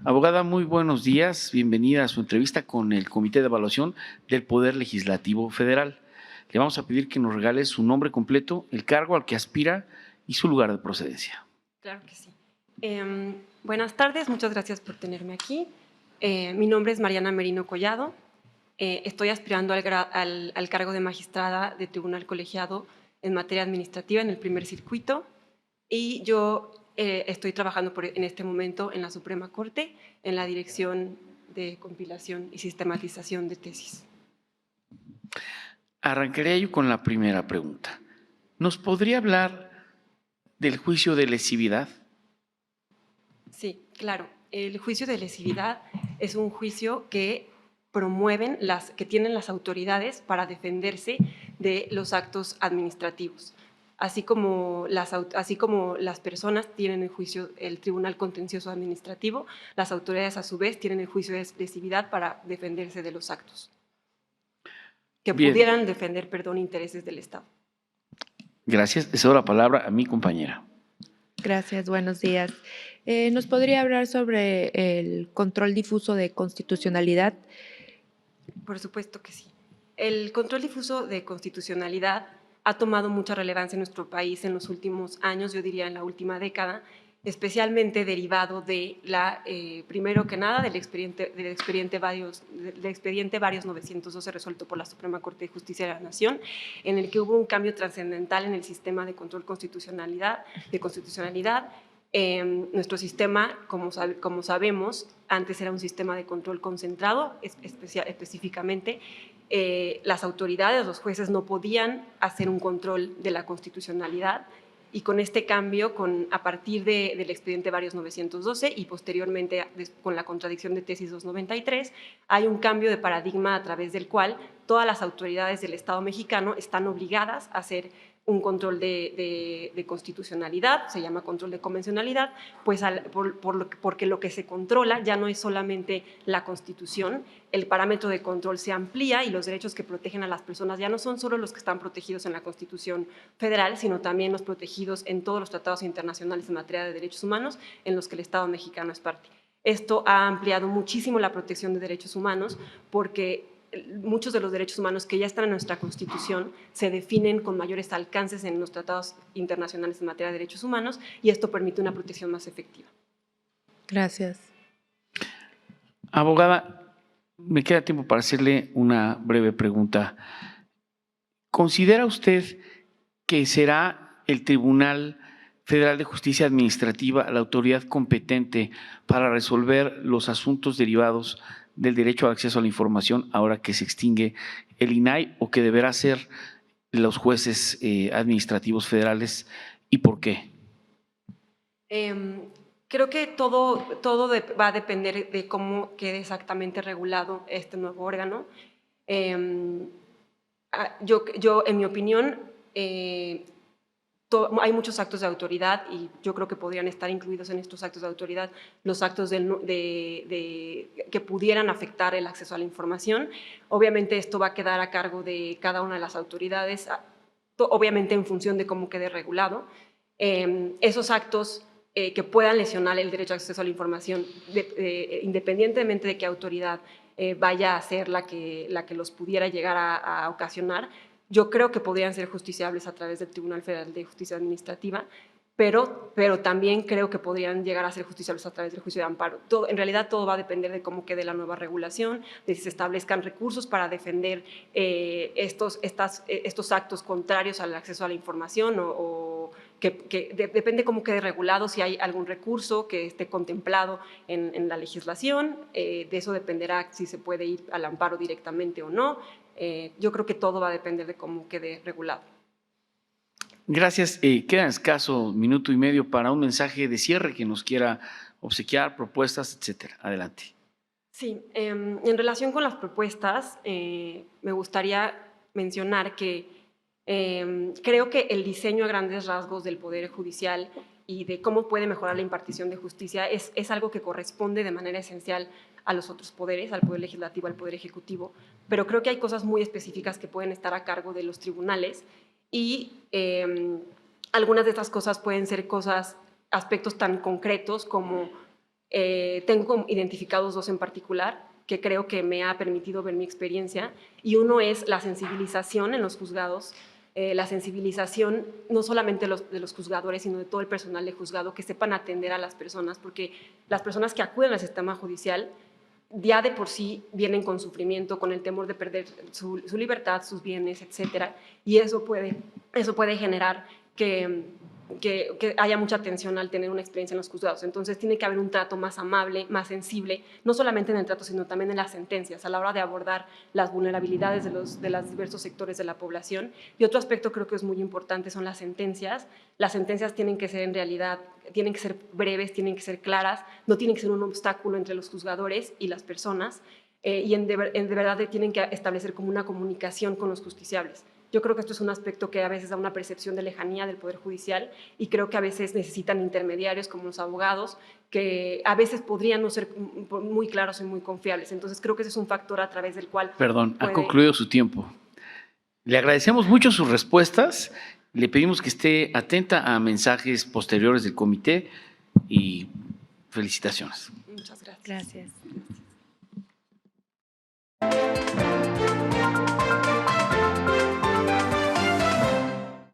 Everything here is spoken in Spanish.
Abogada, muy buenos días. Bienvenida a su entrevista con el Comité de Evaluación del Poder Legislativo Federal. Le vamos a pedir que nos regale su nombre completo, el cargo al que aspira y su lugar de procedencia. Claro que sí. Buenas tardes, muchas gracias por tenerme aquí. Mi nombre es Mariana Merino Collado. Estoy aspirando al cargo de magistrada de tribunal colegiado en materia administrativa en el primer circuito y yo estoy trabajando en este momento en la Suprema Corte en la Dirección de Compilación y Sistematización de Tesis. Arrancaré yo con la primera pregunta. ¿Nos podría hablar del juicio de lesividad? Sí, claro. El juicio de lesividad es un juicio que que tienen las autoridades para defenderse de los actos administrativos. Así como las personas tienen el juicio, el Tribunal Contencioso Administrativo, las autoridades a su vez tienen el juicio de lesividad para defenderse de los actos que pudieran defender, intereses del Estado. Gracias. Le cedo la palabra a mi compañera. Gracias, buenos días. ¿Nos podría hablar sobre el control difuso de constitucionalidad? Por supuesto que sí. El control difuso de constitucionalidad ha tomado mucha relevancia en nuestro país en los últimos años, yo diría en la última década, especialmente derivado de primero que nada, del expediente varios 912 resuelto por la Suprema Corte de Justicia de la Nación, en el que hubo un cambio trascendental en el sistema de control de constitucionalidad. Nuestro sistema, como sabemos, antes era un sistema de control concentrado, específicamente. Las autoridades, los jueces, no podían hacer un control de la constitucionalidad, y con este cambio, a partir del expediente varios 912 y posteriormente con la contradicción de tesis 293, hay un cambio de paradigma a través del cual todas las autoridades del Estado mexicano están obligadas a hacer un control de constitucionalidad, se llama control de convencionalidad, pues porque lo que se controla ya no es solamente la Constitución, el parámetro de control se amplía y los derechos que protegen a las personas ya no son solo los que están protegidos en la Constitución Federal, sino también los protegidos en todos los tratados internacionales en materia de derechos humanos en los que el Estado mexicano es parte. Esto ha ampliado muchísimo la protección de derechos humanos porque muchos de los derechos humanos que ya están en nuestra Constitución se definen con mayores alcances en los tratados internacionales en materia de derechos humanos y esto permite una protección más efectiva. Gracias. Abogada, me queda tiempo para hacerle una breve pregunta. ¿Considera usted que será el Tribunal Federal de Justicia Administrativa la autoridad competente para resolver los asuntos derivados del derecho al acceso a la información ahora que se extingue el INAI, o que deberá ser los jueces administrativos federales, y por qué? Creo que todo va a depender de cómo quede exactamente regulado este nuevo órgano. Yo en mi opinión, hay muchos actos de autoridad y yo creo que podrían estar incluidos en estos actos de autoridad los actos que pudieran afectar el acceso a la información. Obviamente esto va a quedar a cargo de cada una de las autoridades, obviamente en función de cómo quede regulado. Esos actos que puedan lesionar el derecho a acceso a la información, independientemente de qué autoridad vaya a ser la que los pudiera llegar a ocasionar, yo creo que podrían ser justiciables a través del Tribunal Federal de Justicia Administrativa, pero también creo que podrían llegar a ser justiciables a través del juicio de amparo. En realidad todo va a depender de cómo quede la nueva regulación, de si se establezcan recursos para defender estos actos contrarios al acceso a la información o depende cómo quede regulado, si hay algún recurso que esté contemplado en la legislación, de eso dependerá si se puede ir al amparo directamente o no. Yo creo que todo va a depender de cómo quede regulado. Gracias. Queda escaso minuto y medio para un mensaje de cierre que nos quiera obsequiar, propuestas, etcétera. Adelante. Sí, en relación con las propuestas, me gustaría mencionar que creo que el diseño a grandes rasgos del Poder Judicial y de cómo puede mejorar la impartición de justicia es algo que corresponde de manera esencial a los otros poderes, al Poder Legislativo, al Poder Ejecutivo, pero creo que hay cosas muy específicas que pueden estar a cargo de los tribunales y algunas de estas cosas pueden ser aspectos tan concretos como Tengo identificados dos en particular que creo que me ha permitido ver mi experiencia, y uno es la sensibilización en los juzgados, la sensibilización no solamente de los juzgadores, sino de todo el personal de juzgado, que sepan atender a las personas, porque las personas que acuden al sistema judicial ya de por sí vienen con sufrimiento, con el temor de perder su libertad, sus bienes, etcétera, y eso puede generar que haya mucha tensión al tener una experiencia en los juzgados. Entonces tiene que haber un trato más amable, más sensible, no solamente en el trato, sino también en las sentencias, a la hora de abordar las vulnerabilidades de los diversos sectores de la población. Y otro aspecto creo que es muy importante son las sentencias. Las sentencias tienen que ser en realidad, tienen que ser breves, tienen que ser claras, no tienen que ser un obstáculo entre los juzgadores y las personas, y de verdad tienen que establecer como una comunicación con los justiciables. Yo creo que esto es un aspecto que a veces da una percepción de lejanía del Poder Judicial, y creo que a veces necesitan intermediarios como los abogados, que a veces podrían no ser muy claros y muy confiables. Entonces creo que ese es un factor a través del cual… Perdón, ha concluido su tiempo. Le agradecemos mucho sus respuestas. Le pedimos que esté atenta a mensajes posteriores del comité y felicitaciones. Muchas gracias. Gracias.